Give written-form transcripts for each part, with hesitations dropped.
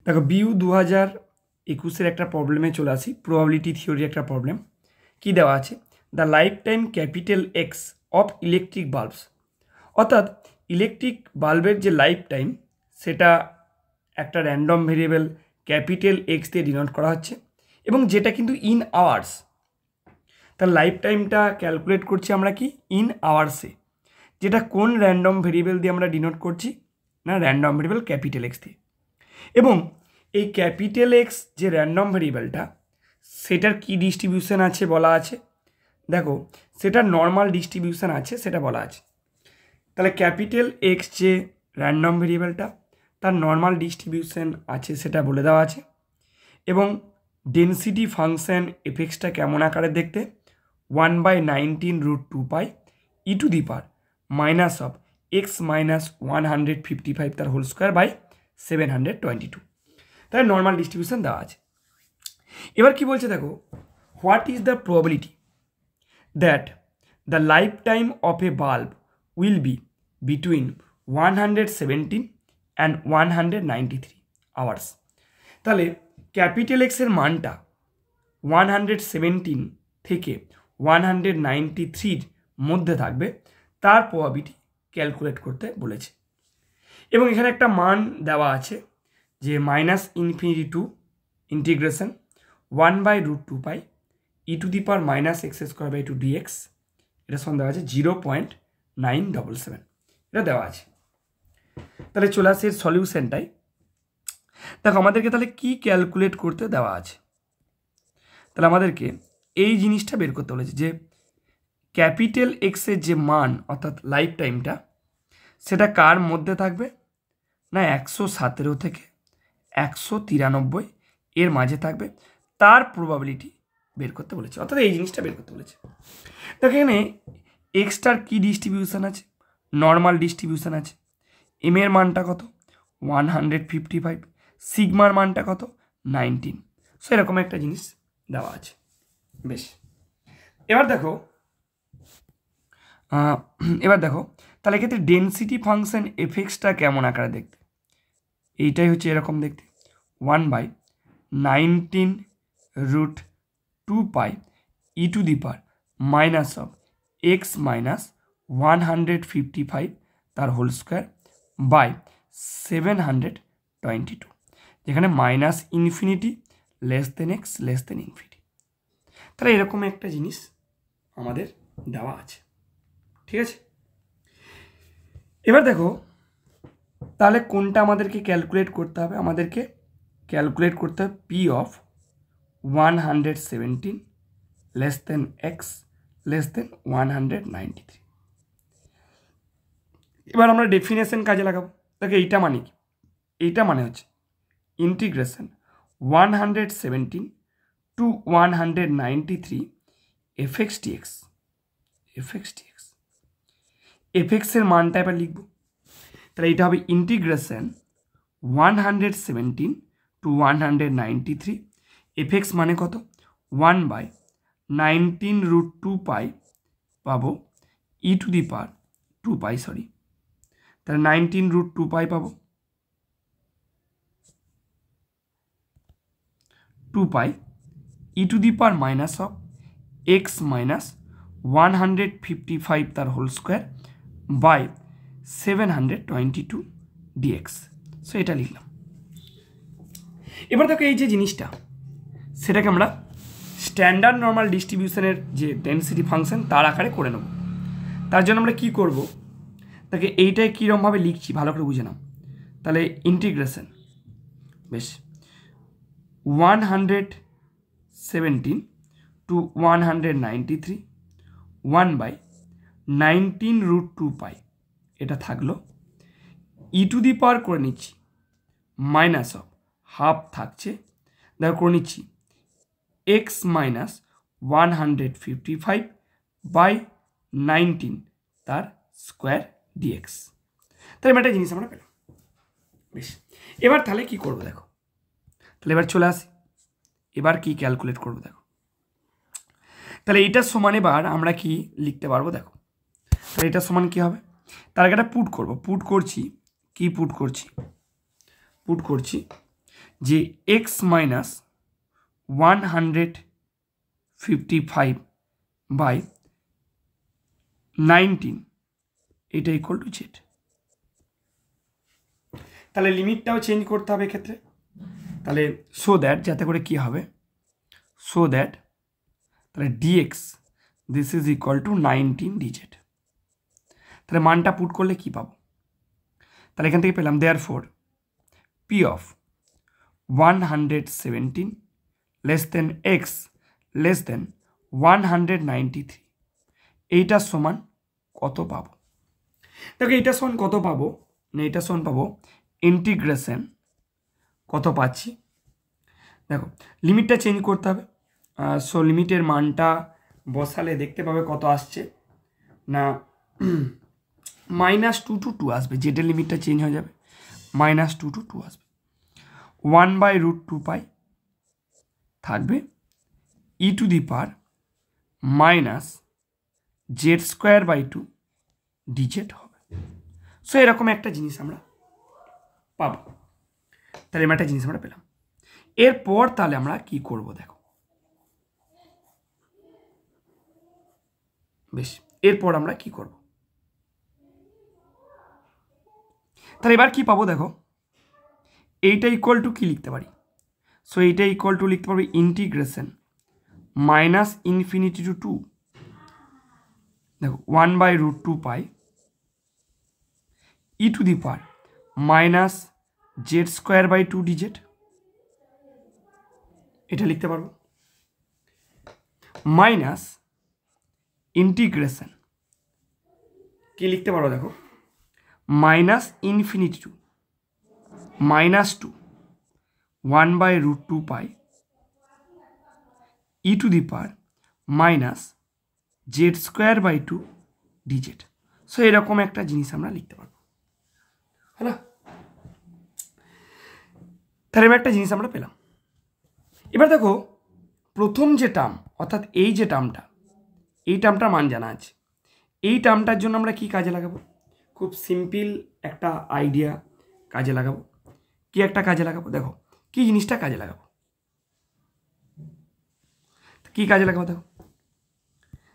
দেখো বিউ 2021-এর একটা প্রবলেমে চলে আসি, প্রবাবিলিটি থিওরি একটা প্রবলেম। কি দেওয়া আছে? The life time capital x of electric bulbs, অর্থাৎ ইলেকট্রিক বাল্বের যে লাইফ টাইম সেটা একটা র্যান্ডম ভেরিয়েবল ক্যাপিটাল এক্স দিয়ে ডিনোট করা হচ্ছে, এবং যেটা কিন্তু ইন আওয়ার্স। তার লাইফ টাইমটা ক্যালকুলেট করছি আমরা কি ইন আওয়ার্সে, যেটা কোন র্যান্ডম ভেরিয়েবল দিয়ে আমরা ডিনোট করছি না, র্যান্ডম ভেরিয়েবল ক্যাপিটাল এক্স দিয়ে। এবং এই ক্যাপিটাল এক্স যে র্যান্ডম ভেরিয়েবলটা সেটার কি ডিস্ট্রিবিউশন আছে বলা আছে, দেখো সেটার নর্মাল ডিস্ট্রিবিউশন আছে সেটা বলা আছে। তাহলে ক্যাপিটাল এক্স যে র্যান্ডম ভেরিয়েবলটা তার নর্মাল ডিস্ট্রিবিউশন আছে সেটা বলে দেওয়া আছে, এবং ডেন্সিটি ফাংশন এফএক্সটা কেমন আকারে দেখতে, 1/19√2π e to the power minus of x minus 155 তার হোল স্কোয়ার বাই 722। তাহলে নর্মাল ডিস্ট্রিবিউশন দেওয়া আছে। এবার কি বলছে দেখো, what is the probability that the life time of A bulb will be between 117 and 193 hours. তাহলে ক্যাপিটাল এক্সের মানটা 117 থেকে 193 মধ্যে থাকবে, তার প্রবাবিলিটি ক্যালকুলেট করতে বলেছে। এবং এখানে একটা মান দেওয়া আছে যে -∞ integration 1/√2π e to the power -x²/2 dx, এটা সঙ্গে দেওয়া আছে 0.977, এটা দেওয়া আছে। তাহলে চলে আসে এর সলিউশনটাই। দেখো আমাদেরকে তাহলে কি ক্যালকুলেট করতে দেওয়া আছে, তাহলে আমাদেরকে এই জিনিসটা বের করতে বলেছে যে ক্যাপিটাল এক্সের যে মান অর্থাৎ লাইফ টাইমটা সেটা কার মধ্যে থাকবে না, 117 থেকে 193 এর মাঝে থাকবে, তার প্রবাবিলিটি বের করতে বলেছে, অর্থাৎ এই জিনিসটা বের করতে বলেছে। দেখো এখানে এক্সটার কি ডিস্ট্রিবিউশন আছে, নর্মাল ডিস্ট্রিবিউশন আছে। এম এর মানটা কত 155, সিগমার মানটা কত 19। সো এরকম একটা জিনিস দেওয়া আছে। বেশ, এবার দেখো তাহলে এক্ষেত্রে ডেন্সিটি ফাংশন এফএক্সটা কেমন আকারে দেখতে, এইটাই হচ্ছে এরকম দেখতে, 1/19√2π e to the power minus of x minus 155 তার হোল স্কোয়ার বাই 722, যেখানে -∞ লেস দেন এক্স লেস দেন ইনফিনিটি। তাহলে এরকম একটা জিনিস আমাদের দেওয়া আছে, ঠিক আছে। এবার দেখো তাহলে কোনটা আমাদেরকে ক্যালকুলেট করতে হবে, আমাদেরকে ক্যালকুলেট করতে হবে P of 117 less than x less than 193। এবার আমরা ডেফিনেশন কাজে লাগাবো। দেখো এইটা মানে কি, এইটা মানে হচ্ছে ইন্টিগ্রেশন 117 টু 193 এফএক্স ডিএক্স, এফএক্সের মানটা এবার লিখবো। তাহলে এটা হবে ইন্টিগ্রেশন 117 টু 193 এফএক্স মানে কত 1/19√2π পাবো ই টু দি পাওয়ার 2π, তাহলে 19√2π পাবো 2π e to the power minus of x minus 155 তার whole square by 722 d x. So এটা লিখলাম। এবার দেখো এই যে জিনিসটা সেটাকে আমরা স্ট্যান্ডার্ড নর্মাল ডিস্ট্রিবিউশনের যে ডেন্সিটি ফাংশন তার আকারে করে নেব। তার জন্য আমরা কি করব, তাকে এইটাই কীরকমভাবে লিখছি ভালো করে বুঝে নাও। তাহলে ইন্টিগ্রেশন বেশ 117 টু 193 1/19√2π এটা থাকলো, ই টু দি পাওয়ার করে নিচ্ছি মাইনাস অফ হাফ থাকছে, দেখো করে নিচ্ছি এক্স মাইনাস 155 বাই 19 তার স্কোয়ার ডিএক্স। তাহলে একটা জিনিস আমরা পেলাম। বেশ, এবার তাহলে কি করবো দেখো, তাহলে এবার চলে আসি, এবার কি ক্যালকুলেট করবো দেখো। তাহলে এইটার সমান এবার আমরা কি লিখতে পারবো দেখো, তাহলে এটার সমান কি হবে, তার আগে একটা পুট করবো, পুট করছি যে এক্স মাইনাস 155 বাই 19 এটা ইকুয়াল টু জেড। তাহলে লিমিটটাও চেঞ্জ করতে হবে এক্ষেত্রে। তাহলে সো দ্যাট যাতে করে কি হবে, সো দ্যাট তাহলে dx this is equal to 19 dz. তাহলে মানটা পুট করলে কি পাবো, তাহলে এখান থেকে পেলাম therefore P of 117 less than x less than 193, এইটা সমান কত পাবো। দেখো এইটা সমান কত পাবো না, এইটা সমান পাবো ইন্টিগ্রেশন কত পাচ্ছি। দেখো লিমিটটা চেঞ্জ করতে হবে। সো লিমিটের মানটা বসালে দেখতে পাবে কত আসছে না -2 to 2 আসবে, জেডের লিমিটটা চেঞ্জ হয়ে যাবে, -2 to 2 আসবে। 1/√2 পাই থাকবে e to the power -z²/2 d z হবে। সো এরকম একটা জিনিস আমরা পাবো। তাহলে এরকম একটা জিনিস আমরা পেলাম। এরপর তাহলে আমরা কি করব দেখো, বেশ এরপর আমরা কি করব, তাহলে এবার কি পাবো দেখো, এইটা ইকুয়াল টু কি লিখতে পারি, সো এইটা ইকুয়াল টু লিখতে পারবো ইন্টিগ্রেশন -∞ to 2 দেখো 1/√2 pi e to the power -z²/2 DZ, এটা লিখতে পারবো মাইনাস ইন্টিগ্রেশন কি লিখতে পারবো দেখো -∞ to -2 1/√2 pi e to the power -z²/2 DZ. So এরকম একটা জিনিস আমরা লিখতে পারবো, হ্যাঁ। তাহলে এবার একটা জিনিস আমরা পেলাম। এবার দেখো প্রথম যে টার্ম অর্থাৎ এই যে টার্মটা, এই টার্মটার মান জানা আছে। এই টার্মটার জন্য আমরা কি কাজে লাগাবো, খুব সিম্পল একটা আইডিয়া কাজে লাগাবো। কি একটা কাজে লাগাবো দেখো, কি জিনিসটা কাজে লাগাবো, কি কাজে লাগাবো দেখো।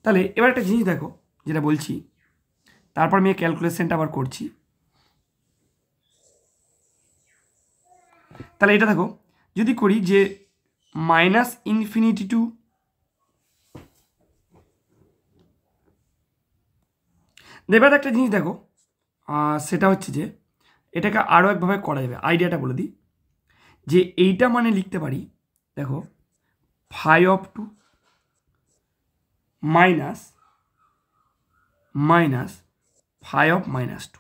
তাহলে এবার একটা জিনিস দেখো যেটা বলছি, তারপর আমি ক্যালকুলেশনটা আবার করছি। তাহলে এটা দেখো যদি করি যে -∞ to এবার একটা জিনিস দেখো, সেটা হচ্ছে যে এটাকে আরও একভাবে করা যাবে। আইডিয়াটা বলে দিই যে এইটা মানে লিখতে পারি দেখো 5/2 মাইনাস -5/-2,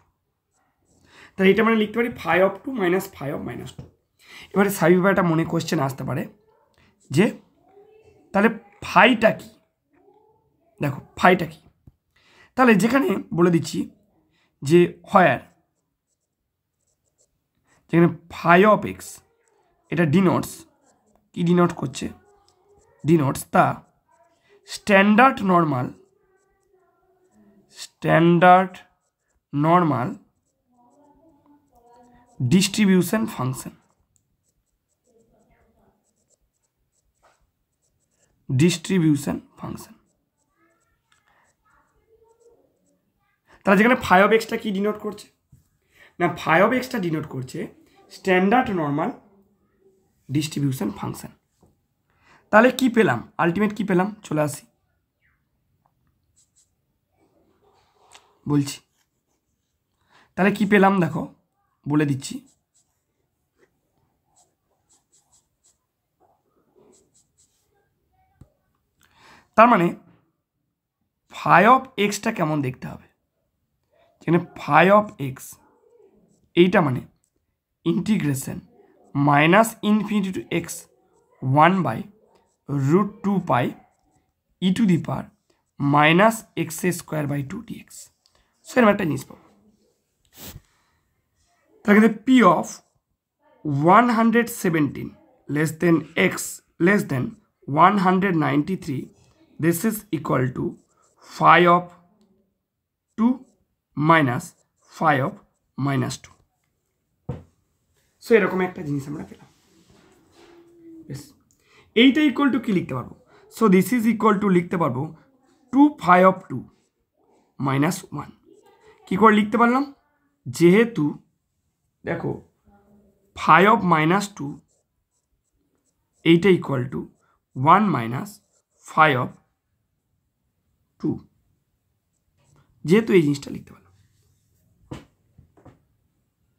তাহলে এটা মানে লিখতে পারি 5/2 - 5/-2। এবারে স্বাভাবিকভাবে একটা মনে কোশ্চেন আসতে পারে যে তাহলে ফাইটা কি, দেখো ফাইটা কি, তাহলে যেখানে বলে দিচ্ছি যে হোয়ার যেখানে φ(x) এটা ডিনোটস, কি ডিনোট করছে, denotes the standard normal distribution function, তাহলে যেখানে φ(x)টা কি ডিনোট করছে না, φ(x)টা ডিনোট করছে স্ট্যান্ডার্ড নর্মাল ডিস্ট্রিবিউশন ফাংশন। তাহলে কি পেলাম, আলটিমেট কি পেলাম, চলে আসি বলছি। তাহলে কি পেলাম দেখো বলে দিচ্ছি, তার মানে φ(x)টা কেমন দেখতে হবে, যেখানে φ(x) এইটা মানে integration -∞ to x 1/√2 pi e to the power -x²/2 dx। সেরকম একটা জিনিস পাবো। তার ক্ষেত্রে P of 117 less than x less than 193 this is equal to φ(2 - φ(-2)। So এরকম একটা জিনিস আমরা পেলাম। বেশ, এইটা ইকুয়াল টু কী লিখতে পারবো? So this is equal two লিখতে পারবো 2 মাইনাস 1। কী করে লিখতে পারলাম? যেহেতু দেখো 5 মাইনাস 2 এইটা ইকুয়াল টু 1 মাইনাস 5 যেহেতু এই জিনিসটা লিখতে পারলাম,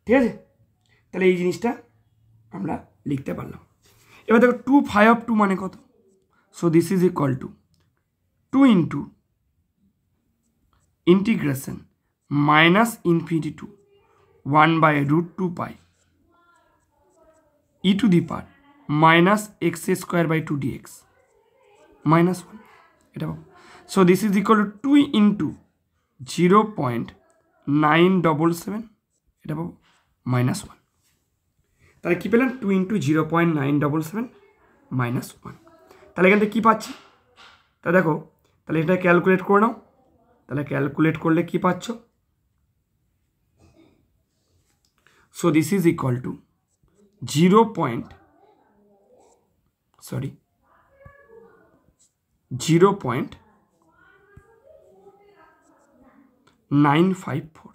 ঠিক আছে? তাহলে এই জিনিসটা আমরা লিখতে পারলাম। এবার দেখো 2 মানে কত? So this is equal to 2 into integration minus infinity to 1/√2 pi e to the power minus x square by 2 dx minus 1, এটা পাবো। So this is equal to 2 into 0.977, এটা পাবো মাইনাস 1। তাহলে কী পেলাম? 2 ইন্টু 0.977 মাইনাস 1। তাহলে এখান থেকে কী পাচ্ছি? তা দেখো, তাহলে এটা ক্যালকুলেট করে নাও। তাহলে ক্যালকুলেট করলে কী পাচ্ছ? So this is equal two 0.954।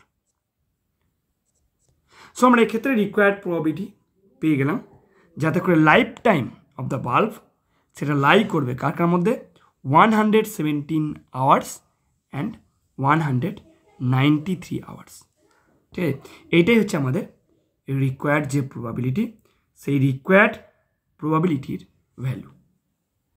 So আমরা এক্ষেত্রে রিকোয়ার্ড প্রবাবিলিটি পেয়ে গেলাম, যাতে করে life time of the bulb সেটা লাই করবে কার মধ্যে? 117 আওয়ার্স অ্যান্ড 193 আওয়ার্স। ঠিক আছে, এইটাই হচ্ছে আমাদের রিকোয়ার্ড যে প্রবাবিলিটি, সেই রিকোয়ার্ড প্রবাবিলিটির ভ্যালু।